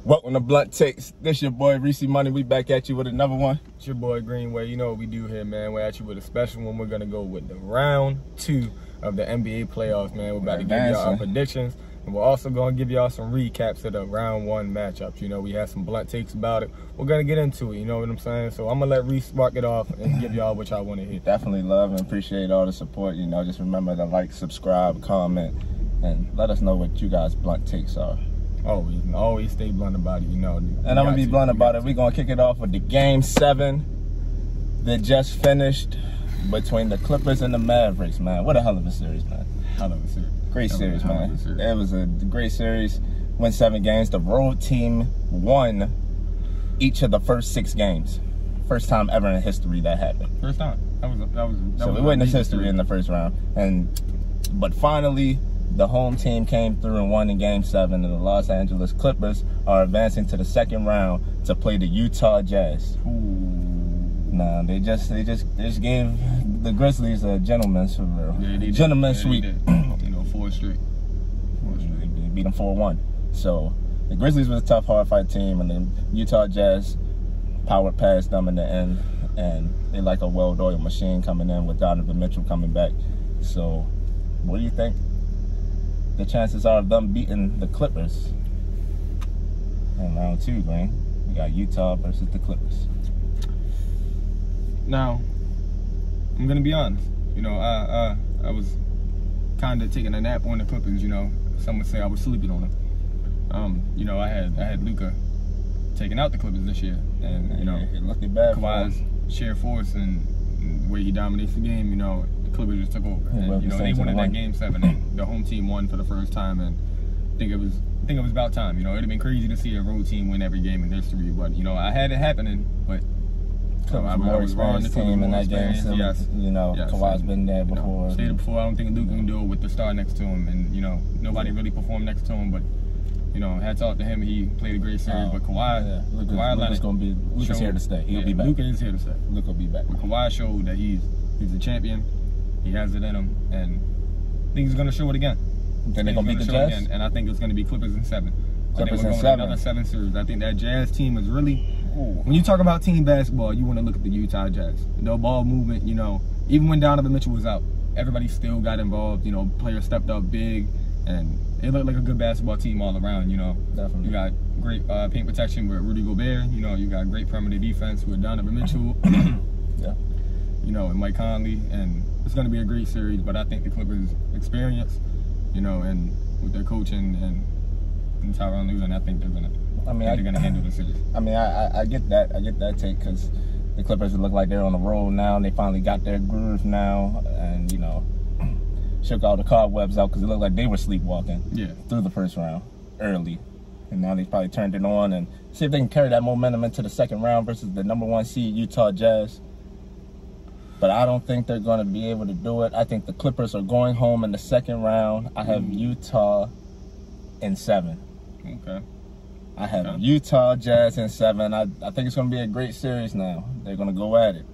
Welcome to Blunt Takes. This your boy ReeceMoney. We back at you with another one. It's your boy Greenway. You know what we do here, man. We're at you with a special one. We're gonna go with the round 2 of the NBA playoffs, man. We're about to give y'all our predictions, and we're also gonna give y'all some recaps of the round 1 matchups. You know, we had some blunt takes about it. We're gonna get into it. You know what I'm saying? So I'm gonna let Reece spark it off and give y'all what y'all want to hear. Definitely love and appreciate all the support. You know, just remember to like, subscribe, comment, and let us know what you guys' blunt takes are. Always stay blunt about it, you know. And I'm gonna be blunt about it. We're gonna kick it off with the Game 7 that just finished between the Clippers and the Mavericks, man. What a hell of a series, man. Hell of a series. Great series, man. It was a great series. Went 7 games. The road team won each of the first 6 games. First time ever in history that happened. First time. So we witnessed history in the first round. But finally, the home team came through and won in Game 7, and the Los Angeles Clippers are advancing to the second round to play the Utah Jazz. Nah, they just gave the Grizzlies a gentleman's sweep. You know, 4 straight. They beat them 4-1. So the Grizzlies was a tough, hard fight team, and the Utah Jazz powered past them in the end, and they like a well-oiled machine coming in with Donovan Mitchell coming back. So what do you think the chances are of them beating the Clippers in round 2, Green? We got Utah versus the Clippers. Now, I'm gonna be honest. You know, I was kind of taking a nap on the Clippers. You know, some would say I was sleeping on them. You know, I had Luka taking out the Clippers this year, and you know, it looked bad. Kawhi's sheer force and the way he dominates the game. You know, the Clippers just took over. And, you know, they won in that Game 7. And the home team won for the first time, and I think it was about time. You know, it'd have been crazy to see a road team win every game in history, but you know, I had it happening, but. I was wrong. The team in that game, yes. You know, yes. Kawhi's been there before. Stated before, I don't think Luka can do it with the star next to him, and you know, nobody really performed next to him. But you know, hats off to him. He played a great series. But Kawhi, Luka's here to stay. He'll be back. Luka is here to stay. Luka will be back. But Kawhi showed that he's a champion. He has it in him, and I think he's gonna show it again. Then they're gonna beat the Jazz, and I think it's gonna be Clippers in 7. Clippers in 7. Another 7 series. I think that Jazz team is really. When you talk about team basketball, you want to look at the Utah Jazz. The ball movement, you know, even when Donovan Mitchell was out, everybody still got involved. You know, players stepped up big, and it looked like a good basketball team all around. You know, definitely. You got great paint protection with Rudy Gobert. You know, you got great perimeter defense with Donovan Mitchell. Yeah. You know, and Mike Conley, and it's going to be a great series. But I think the Clippers' experience, you know, and with their coaching and Tyronn Lue, and I think they're gonna. They're gonna handle the series. I mean, I get that. I get that take, because the Clippers look like they're on the road now, and they finally got their groove now, and you know, shook all the cobwebs out, because it looked like they were sleepwalking through the first round early, and now they probably turned it on and see if they can carry that momentum into the second round versus the #1 seed Utah Jazz. But I don't think they're going to be able to do it. I think the Clippers are going home in the second round. I have Utah in 7. Okay. I have Utah Jazz in 7. I think it's going to be a great series now. They're going to go at it.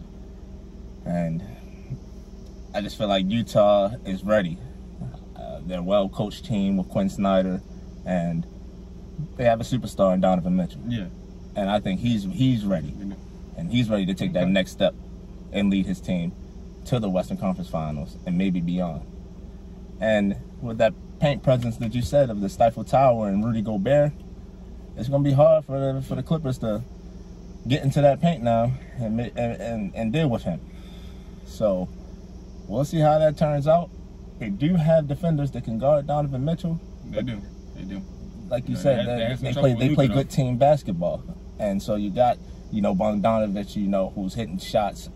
And I just feel like Utah is ready. They're a well-coached team with Quinn Snyder, and they have a superstar in Donovan Mitchell. Yeah. And I think he's ready. And he's ready to take that next step and lead his team to the Western Conference Finals and maybe beyond. And with that paint presence that you said of the Stifle Tower and Rudy Gobert, it's going to be hard for the Clippers to get into that paint now and deal with him. So we'll see how that turns out. They do have defenders that can guard Donovan Mitchell. They do. Like you said, they play good team basketball. And so you got, you know, Bogdanovich, you know, who's hitting shots,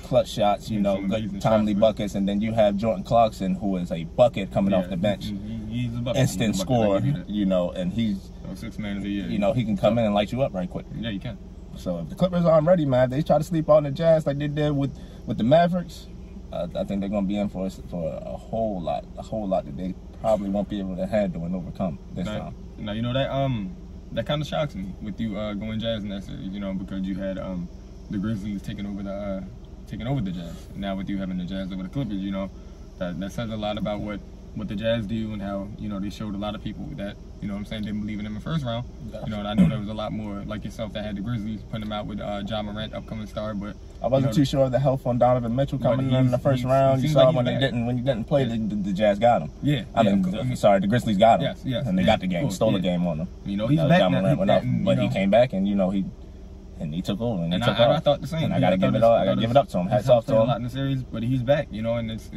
clutch shots, you know, good timely buckets, and then you have Jordan Clarkson, who is a bucket coming off the bench. He's a bucket. Instant scorer, you know, and he's 6 man of the year. You know, he can come in and light you up right quick. Yeah, you can. So if the Clippers aren't ready, man, if they try to sleep on the Jazz like they did with the Mavericks, I think they're going to be in for a whole lot that they probably won't be able to handle and overcome this time. Now, you know, that kind of shocks me with you going Jazz in that series, you know, because you had the Grizzlies taking over the Jazz. Now with you having the Jazz over the Clippers, you know, that says a lot about what what the Jazz do and how, you know, they showed a lot of people that, you know what I'm saying, didn't believe in them in the first round. You know, and I know there was a lot more like yourself that had the Grizzlies putting them out with John Morant, upcoming star, but I wasn't too sure of the health on Donovan Mitchell coming in the first round. You saw like when he didn't play, the Jazz got him. Yeah. Sorry, the Grizzlies got him. Yes. And they got the game, stole the game on them. You know, he's back John now. Morant went off, but he came back and, you know, he took over and he took off. I thought the same. And I gotta give it all. I gotta give it up to him. Hats off to him. A lot in the series, but he's back. You know, and it's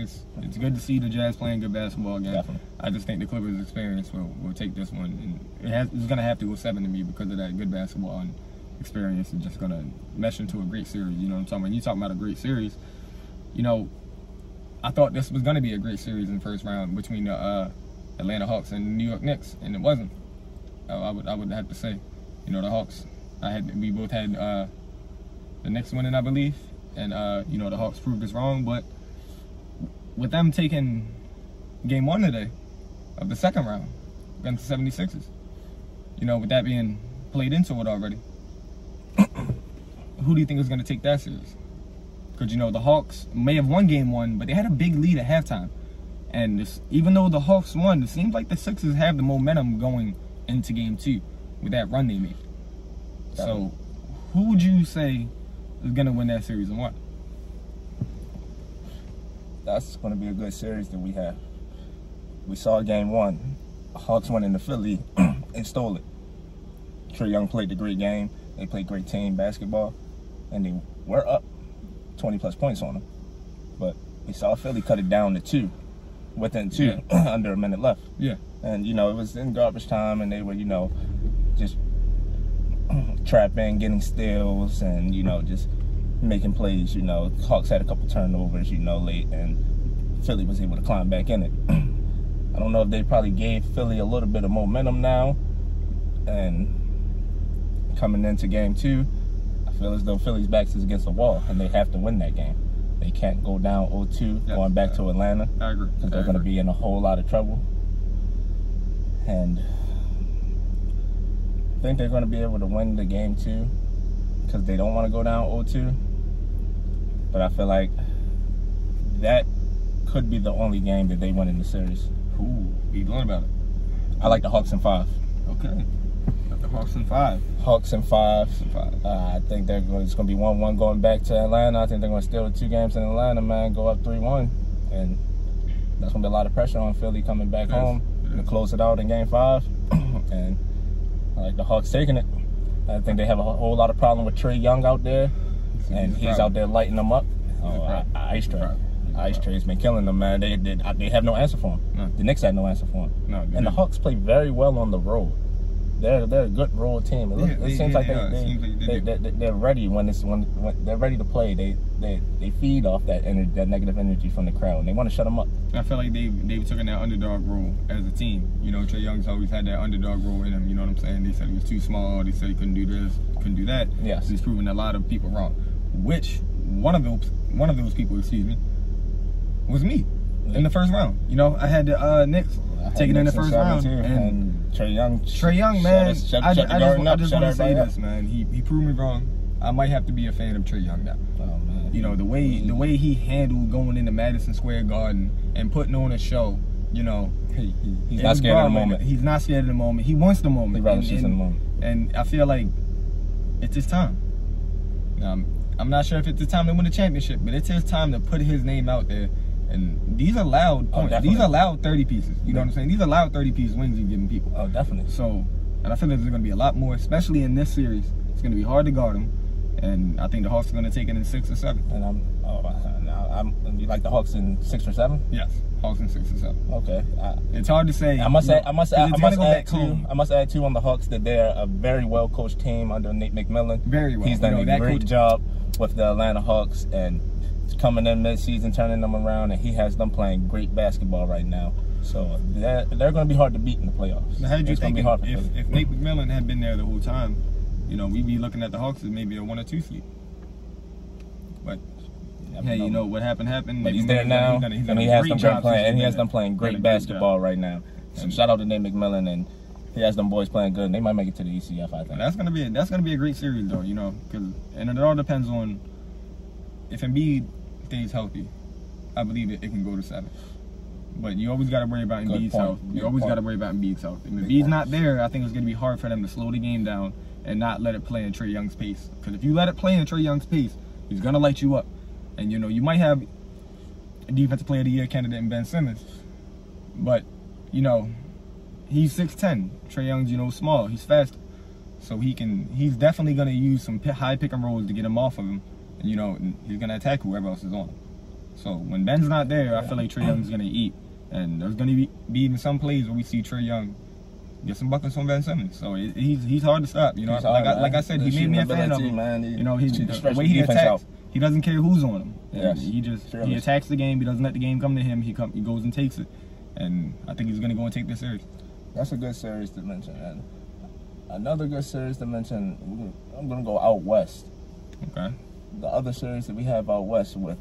good to see the Jazz playing good basketball again. Definitely. I just think the Clippers' experience will take this one, and it's gonna have to go 7 to me because of that good basketball and experience is just gonna mesh into a great series. You know what I'm talking about? When you talking about a great series, you know, I thought this was gonna be a great series in the first round between the Atlanta Hawks and the New York Knicks, and it wasn't. I would have to say, you know, the Hawks. We both had the Knicks winning, I believe, and you know, the Hawks proved us wrong. But with them taking game 1 today of the second round against the 76ers, you know, with that being played into it already, who do you think is going to take that series? Because, you know, the Hawks may have won game 1, but they had a big lead at halftime. And even though the Hawks won, it seems like the Sixers have the momentum going into game 2 with that run they made. So, who would you say is going to win that series and what? That's going to be a good series that we have. We saw game 1. Hawks went into Philly and stole it. Trae Young played a great game. They played great team basketball. And they were up 20-plus points on them. But we saw Philly cut it down to 2. Within 2, under a minute left. Yeah. And, you know, it was in garbage time, and they were, you know, just trapping, getting steals, and, you know, just making plays. You know, Hawks had a couple turnovers, you know, late, and Philly was able to climb back in it. I don't know if they probably gave Philly a little bit of momentum now, and coming into game 2, I feel as though Philly's backs is against the wall, and they have to win that game. They can't go down 0-2 going back to Atlanta. I agree. Because they're going to be in a whole lot of trouble. And I think they're going to be able to win the game 2 because they don't want to go down 0-2. But I feel like that could be the only game that they win in the series. Ooh, what are you doing about it? I like the Hawks in 5. Okay. The Hawks in 5. Hawks in 5. I think it's going to be 1-1 going back to Atlanta. I think they're going to steal the 2 games in Atlanta, man, go up 3-1. And that's going to be a lot of pressure on Philly coming back home to close it out in game 5. And I like the Hawks taking it. I think they have a whole lot of problem with Trae Young out there. And he's out there lighting them up. Ice Trae's been killing them, man. They have no answer for him. No. The Knicks had no answer for him. And the Hawks play very well on the road. They're a good road team. It seems like they're ready when they're ready to play. They feed off that negative energy from the crowd, and they want to shut them up. I feel like they've taken that underdog role as a team. You know, Trae Young's always had that underdog role in him. You know what I'm saying? They said he was too small. They said he couldn't do this, couldn't do that. Yes. He's proven a lot of people wrong. Which one of those people, excuse me, was me in the first round. You know, I had the Knicks taking in the first round, and Trae Young, man. I just want to say this, man. He proved me wrong. I might have to be a fan of Trae Young now. Oh man. You know, the way he handled going into Madison Square Garden and putting on a show. You know, he's not scared of the moment. He's not scared of the moment. He wants the moment. He relishes in the moment. And I feel like it's his time. I'm not sure if it's his time to win the championship, but it's his time to put his name out there. And these are loud points. These are loud 30 pieces. You know what I'm saying? These are loud 30-piece wins you're giving people. Oh, definitely. So, and I feel like there's going to be a lot more, especially in this series. It's going to be hard to guard them. And I think the Hawks are going to take it in 6 or 7. And you like the Hawks in 6 or 7? Yes, Hawks in 6 or 7. Okay. It's hard to say. I must add too on the Hawks that they're a very well coached team under Nate McMillan. Very well. He's done a great job with the Atlanta Hawks and coming in mid-season, turning them around, and he has them playing great basketball right now. So they're going to be hard to beat in the playoffs. Now, how did you think if Nate McMillan had been there the whole time, you know, we'd be looking at the Hawks as maybe a 1 or 2 seed. But hey, you know what happened. But he's there now, and he has them playing great basketball right now. So shout out to Nate McMillan, and he has them boys playing good, and they might make it to the ECF. I think that's gonna be a great series, though. You know, and it all depends on if Embiid stays healthy. I believe it can go to 7. But you always got to worry about Embiid's health. You always got to worry about Embiid's health. If Embiid's not there, I think it's going to be hard for them to slow the game down and not let it play in Trae Young's pace. Because if you let it play in Trae Young's pace, he's going to light you up. And, you know, you might have a Defensive Player of the Year candidate in Ben Simmons. But, you know, he's 6'10". Trae Young's, you know, small. He's fast. So he's definitely going to use some high pick and rolls to get him off of him. And, you know, he's going to attack whoever else is on him. So when Ben's not there, I feel like Trae Young's going to eat. And there's going to be even some plays where we see Trae Young get some buckets from Ben Simmons. So he's hard to stop. You know, like I said, he made me a fan of him. Man. You know, the way he attacks, he doesn't care who's on him. Yes. He attacks the game. He doesn't let the game come to him. He goes and takes it. And I think he's going to go and take this series. That's a good series to mention. And another good series to mention, I'm going to go out west. Okay. The other series that we have out west with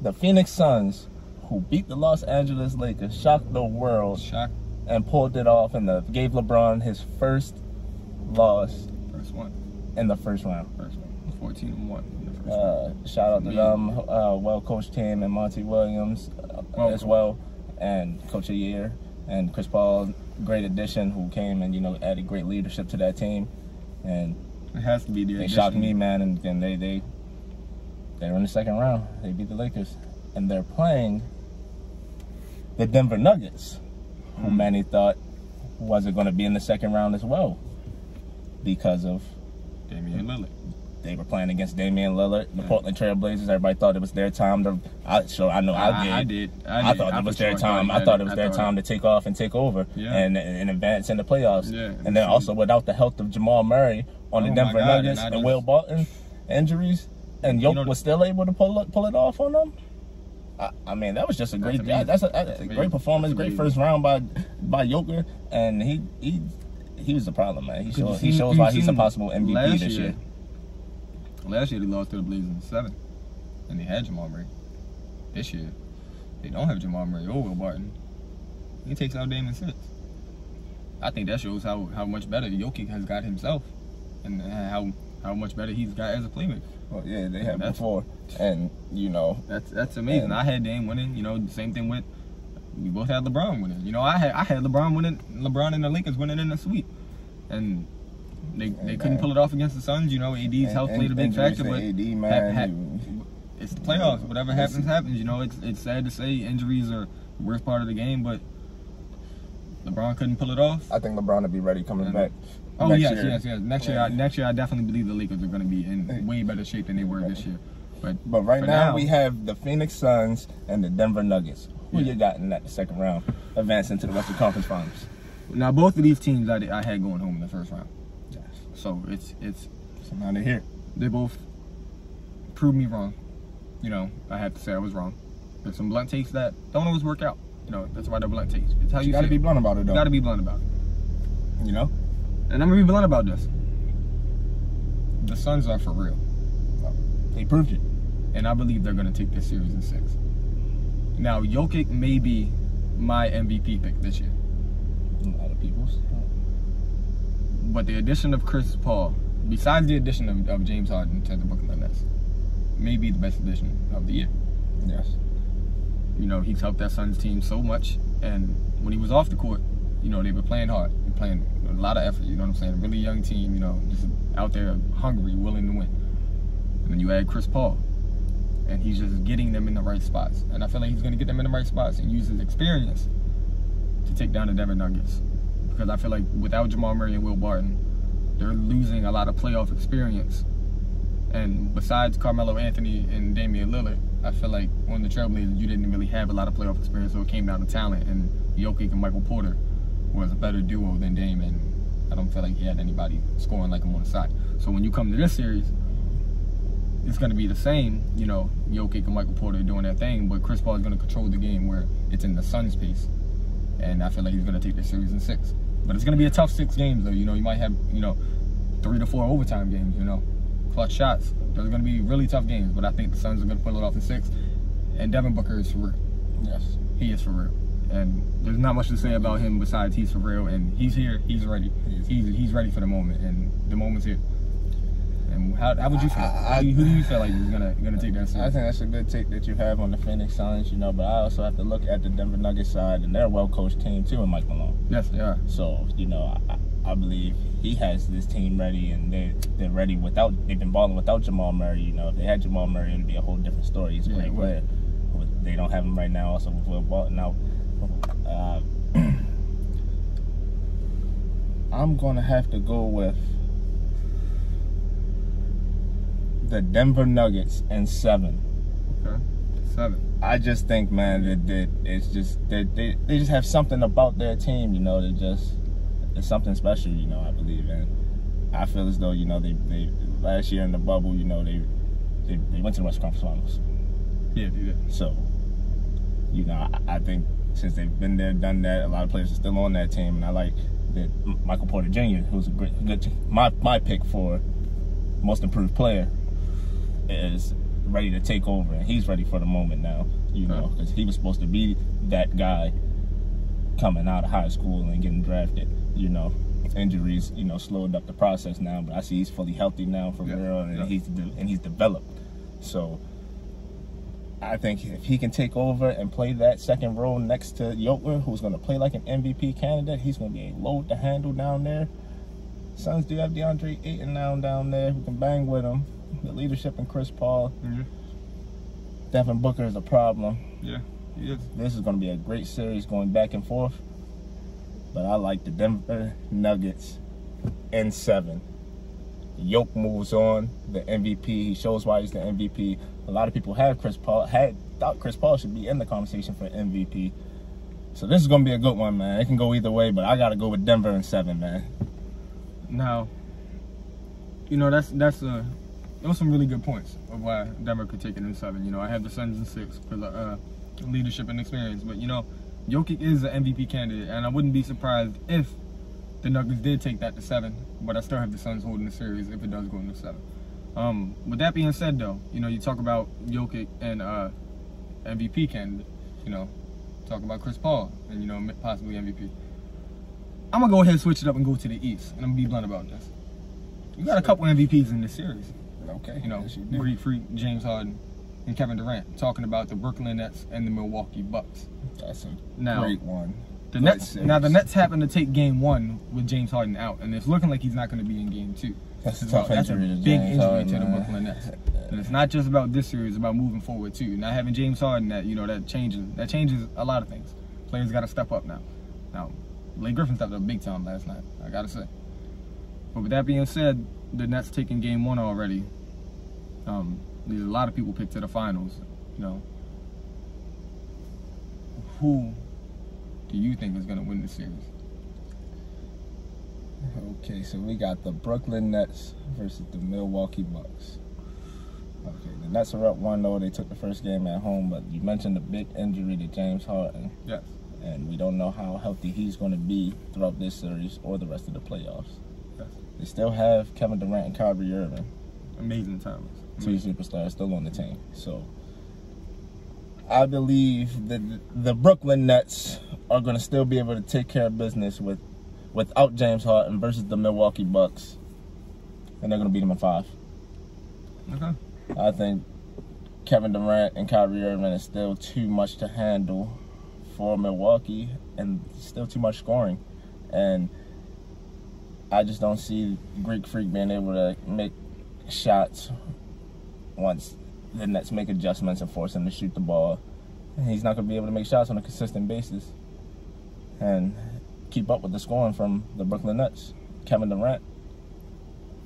the Phoenix Suns, who beat the Los Angeles Lakers, shocked the world, and pulled it off, and gave LeBron his first loss. First one. In the first round. 14-1. Shout out to them, well-coached team, and Monty Williams as well, and Coach of the Year, and Chris Paul, great addition, who came and, you know, added great leadership to that team. And it has to be the addition. They shocked me, man, and they were in the second round. They beat the Lakers. And they're playing the Denver Nuggets, who many thought wasn't going to be in the second round as well because of Damian Lillard. They were playing against Damian Lillard, the Portland Trailblazers. Everybody thought it was their time to. I thought it was their time. I thought it was their time to take off and take over and advance in the playoffs. Yeah, and then also without the health of Jamal Murray on the Denver Nuggets and Will Barton injuries, and Jokic was still able to pull it off on them. I mean, that was just a great. That's a great performance. Great first round by Jokic, and he was the problem, man. He shows why he's a possible MVP this year. Last year they lost to the Blazers in 7, and they had Jamal Murray. This year they don't have Jamal Murray or Will Barton. He takes out Dame in 6. I think that shows how much better Jokic has got himself, and how much better he's got as a playmaker. Well, yeah, they had before, and you know that's amazing. I had Dame winning. You know, the same thing with we both had LeBron winning. You know, I had LeBron winning. LeBron and the Lakers winning in the sweep, and they couldn't pull it off against the Suns. You know, AD's health played a big factor, but AD, man, it's the playoffs. Whatever happens, happens. You know, it's sad to say injuries are the worst part of the game, but LeBron couldn't pull it off. I think LeBron will be ready coming back. Oh yes. Next year, I definitely believe the Lakers are going to be in way better shape than they were this year. But right now we have the Phoenix Suns and the Denver Nuggets. Who you got in that second round, advancing to the Western Conference Finals? Now both of these teams I had going home in the first round. Yes. So it's somehow they're here. They both proved me wrong. You know, I have to say I was wrong. There's some blunt takes that don't always work out. You know, that's why they're blunt takes. It's how you got to be blunt about it, though. You got to be blunt about it. You know. And I'm going to be blunt about this. The Suns are for real. They proved it. And I believe they're going to take this series in 6. Now, Jokic may be my MVP pick this year. A lot of people's. But the addition of Chris Paul, besides the addition of James Harden to the Brooklyn Nets, may be the best addition of the year. Yes. You know, he's helped that Suns team so much. And when he was off the court, you know, they were playing hard. Playing a lot of effort, you know what I'm saying? A really young team, you know, just out there hungry, willing to win. And then you add Chris Paul, and he's just getting them in the right spots. And I feel like he's going to get them in the right spots and use his experience to take down the Denver Nuggets. Because I feel like without Jamal Murray and Will Barton, they're losing a lot of playoff experience. And besides Carmelo Anthony and Damian Lillard, I feel like on the Trailblazers, you didn't really have a lot of playoff experience, so it came down to talent. And Jokic and Michael Porter was a better duo than Dame, and I don't feel like he had anybody scoring like him on the side. So when you come to this series, it's going to be the same, you know, Jokic and Michael Porter doing their thing, but Chris Paul is going to control the game where it's in the Suns' pace, and I feel like he's going to take this series in 6. But it's going to be a tough 6 games, though. You know, you might have, you know, 3 to 4 overtime games, you know, clutch shots. Those are going to be really tough games, but I think the Suns are going to pull it off in 6, and Devin Booker is for real. Yes. He is for real. And there's not much to say about him besides he's for real, and he's here, he's ready. He's ready for the moment, and the moment's here. And how would you feel? Who do you feel like is gonna take that series? I think that's a good take that you have on the Phoenix Suns, you know, but I also have to look at the Denver Nuggets side, and they're a well-coached team too, and Mike Malone. Yes, they are. So, you know, I believe he has this team ready, and they're ready without. They've been balling without Jamal Murray. You know, if they had Jamal Murray, it would be a whole different story. He's a great player. They don't have him right now. Also, with Will Barton out. I'm gonna have to go with the Denver Nuggets in 7. Okay, 7. I just think, man, that it's just they just have something about their team, you know. It's something special, you know. I believe, and I feel as though, you know, they last year in the bubble, you know, they went to the Western Conference Finals. Yeah, they did. So, you know, I think since they've been there, done that, a lot of players are still on that team, and I like that Michael Porter Jr., who's a good my pick for most improved player, is ready to take over, and he's ready for the moment now, you know, because he was supposed to be that guy coming out of high school and getting drafted. You know, injuries, you know, slowed up the process now, but I see he's fully healthy now for real, and he's developed. So I think if he can take over and play that second role next to Jokic, who's going to play like an MVP candidate, he's going to be a load to handle down there. Suns do have DeAndre Ayton now down there who can bang with him. The leadership in Chris Paul. Devin Booker is a problem. Yeah, he is. This is going to be a great series going back and forth. But I like the Denver Nuggets in 7. Jokic moves on, the MVP. He shows why he's the MVP. A lot of people thought Chris Paul should be in the conversation for MVP. So this is going to be a good one, man. It can go either way, but I got to go with Denver in 7, man. Now, you know, those are some really good points of why Denver could take it in 7. You know, I have the Suns in 6 for leadership and experience. But, you know, Jokic is an MVP candidate, and I wouldn't be surprised if the Nuggets did take that to 7, but I still have the Suns holding the series if it does go into 7. With that being said, though, you know, you talk about Jokic and MVP candidate, you know, talk about Chris Paul and, you know, possibly MVP. I'm going to go ahead and switch it up and go to the East, and I'm going to be blunt about this. You got a couple MVPs in this series. Okay. You know, Greek Freak, James Harden, and Kevin Durant, talking about the Brooklyn Nets and the Milwaukee Bucks. That's a great one. The Nets happen to take Game 1 with James Harden out, and it's looking like he's not going to be in Game 2. That's a tough injury to big James injury Harden, to the Brooklyn Nets. And it's not just about this series; it's about moving forward too. Not having James Harden, that changes a lot of things. Players got to step up now. Now, Blake Griffin stepped up big time last night, I gotta say. But with that being said, the Nets taking Game 1 already. There's a lot of people picked to the finals. You know, who do you think is going to win the series? Okay, so we got the Brooklyn Nets versus the Milwaukee Bucks. Okay, the Nets are up 1-0. They took the first game at home, but you mentioned the big injury to James Harden. Yes. And we don't know how healthy he's going to be throughout this series or the rest of the playoffs. Yes. They still have Kevin Durant and Kyrie Irving. Amazing times. 2 superstars still on the team. So I believe that the Brooklyn Nets are going to still be able to take care of business without James Harden versus the Milwaukee Bucks. And they're going to beat them in 5. Okay. I think Kevin Durant and Kyrie Irving is still too much to handle for Milwaukee, and still too much scoring. And I just don't see Greek Freak being able to make shots once the Nets make adjustments and force him to shoot the ball. He's not going to be able to make shots on a consistent basis and keep up with the scoring from the Brooklyn Nets. Kevin Durant,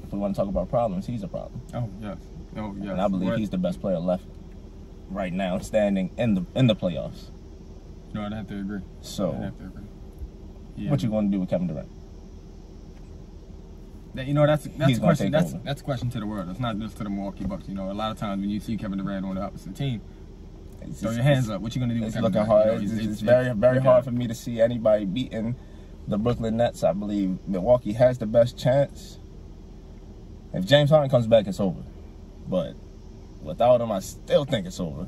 if we want to talk about problems, he's a problem. Oh, yes. Oh, yes. And I believe he's the best player left right now standing in the playoffs. No, I'd have to agree. So, I'd have to agree. Yeah. What you going to do with Kevin Durant? You know, that's a question. That's a question to the world. It's not just to the Milwaukee Bucks. You know, a lot of times when you see Kevin Durant on the opposite team, throw your hands up. What you gonna do with Kevin Durant? Hard. It's very hard for me to see anybody beating the Brooklyn Nets. I believe Milwaukee has the best chance. If James Harden comes back, it's over. But without him, I still think it's over.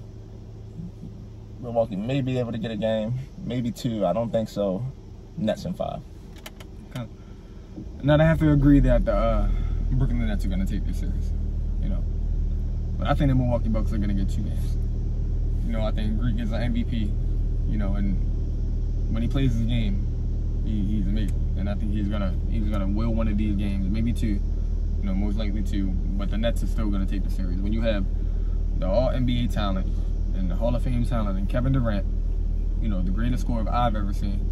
Milwaukee may be able to get a game, maybe 2. I don't think so. Nets in 5. Okay. Now I have to agree that Brooklyn Nets are going to take this series, you know. But I think the Milwaukee Bucks are going to get 2 games. You know, I think Greek is an MVP, you know, and when he plays his game, he's amazing. And I think he's gonna will one of these games, maybe 2, you know, most likely 2. But the Nets are still going to take the series. When you have the All-NBA talent and the Hall of Fame talent and Kevin Durant, you know, the greatest scorer I've ever seen,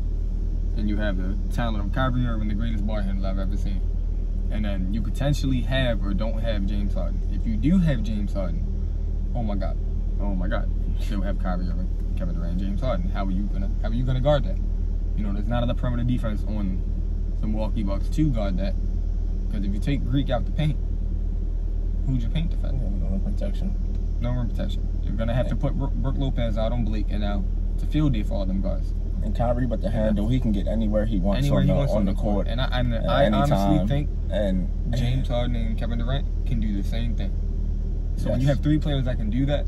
and you have the talent of Kyrie Irving, the greatest ball handler I've ever seen. And then you potentially have or don't have James Harden. If you do have James Harden, oh my God, you still have Kyrie Irving, Kevin Durant, James Harden. How are you gonna guard that? You know, there's not enough perimeter defense on the Milwaukee Bucks to guard that. Because if you take Greek out the paint, who's your paint defender? No rim protection. No rim protection. You're gonna have to put Brook Lopez out on Blake and now to field day for all them guys. And Kyrie, but the handle, he can get anywhere he wants on the court. And I honestly think James Harden and Kevin Durant can do the same thing. So when you have 3 players that can do that,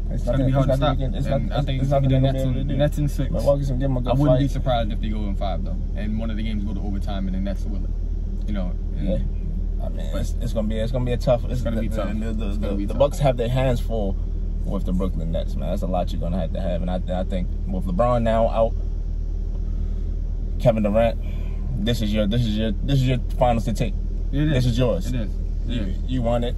it's going to be hard to stop. I think it's going to be the Nets in 6. Milwaukee's going to give them a good fight. I wouldn't be surprised if they go in 5, though. And one of the games go to overtime and the Nets will it. You know. Yeah. I mean, it's going to be a tough. It's going to be tough. The Bucks have their hands full with the Brooklyn Nets, man. That's a lot you're gonna have to have, and I think with LeBron now out, Kevin Durant, this is your finals to take. This is yours. It is. You want it,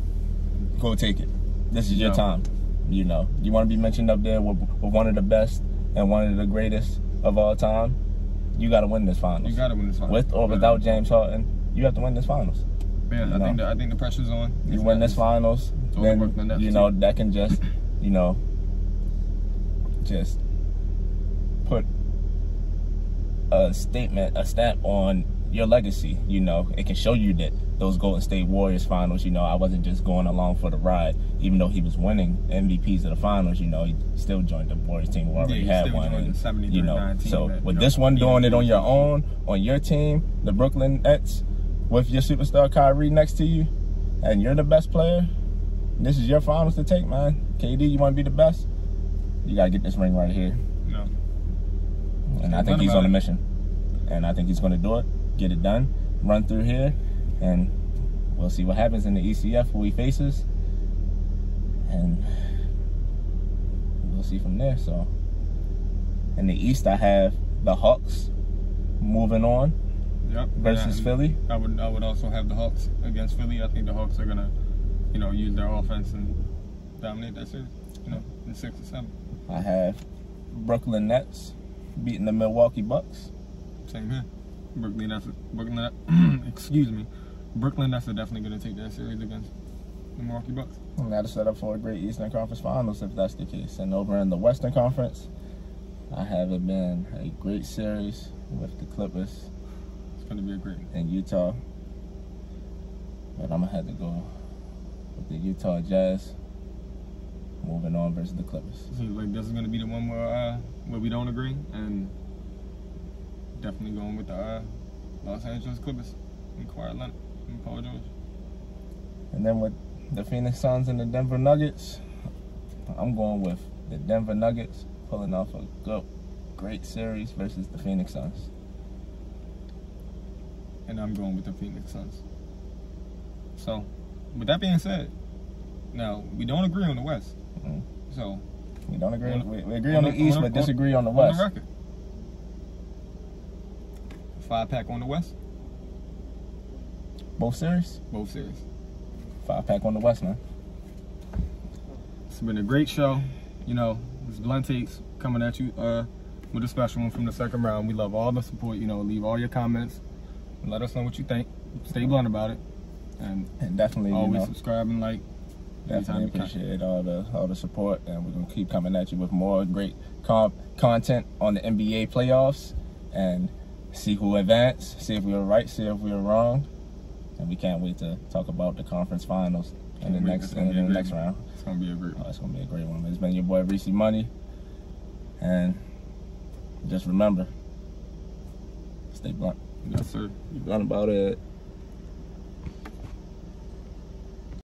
go take it. This is your time. You know, you want to be mentioned up there with one of the best and one of the greatest of all time. You got to win this finals. You got to win this finals. With or without James Harden, you have to win this finals. Yeah, I think the pressure's on. You win this finals, then you know that can just. You know, just put a stamp on your legacy. You know, it can show you that those Golden State Warriors finals, you know, I wasn't just going along for the ride. Even though he was winning MVPs of the finals, you know, he still joined the Warriors team who already had one. And, you know, so with this one doing it on your own, on your team, the Brooklyn Nets, with your superstar Kyrie next to you, and you're the best player, this is your finals to take, man. KD, you want to be the best? You got to get this ring right here. No. And I think he's on a mission. And I think he's going to do it, get it done, run through here, and we'll see what happens in the ECF, who he faces. And we'll see from there. So, in the East, I have the Hawks moving on versus Philly. I would also have the Hawks against Philly. I think the Hawks are going to, you know, use their offense and dominate that series, you know, in 6 or 7. I have Brooklyn Nets beating the Milwaukee Bucks. Same here. Brooklyn Nets are definitely going to take that series against the Milwaukee Bucks. And that'll set up for a great Eastern Conference Finals if that's the case. And over in the Western Conference, I have it been a great series with the Clippers. It's going to be a great one. And Utah. But I'm going to have to go with the Utah Jazz moving on versus the Clippers. Seems like this is going to be the one where we don't agree, and definitely going with the Los Angeles Clippers and Kawhi Leonard and Paul George. And then with the Phoenix Suns and the Denver Nuggets, I'm going with the Denver Nuggets pulling off a great series versus the Phoenix Suns. And I'm going with the Phoenix Suns. So, with that being said, now we don't agree on the West. Mm-hmm. So we don't agree. We agree on the East, but disagree on the West. On the record. 5-pack on the West. Both series. Both series. 5-pack on the West, man. It's been a great show. You know, it's Blunt Takes coming at you with a special one from the second round. We love all the support. You know, leave all your comments and let us know what you think. Stay blunt about it, and definitely always subscribe and like. Definitely appreciate all the support, and we're gonna keep coming at you with more great content on the NBA playoffs, and see who advanced, see if we were right, see if we were wrong, and we can't wait to talk about the conference finals in the next round. It's gonna be a great one. It's gonna be a great one. It's been your boy ReeceMoney, and just remember, stay blunt. Yes, sir. You're blunt about it.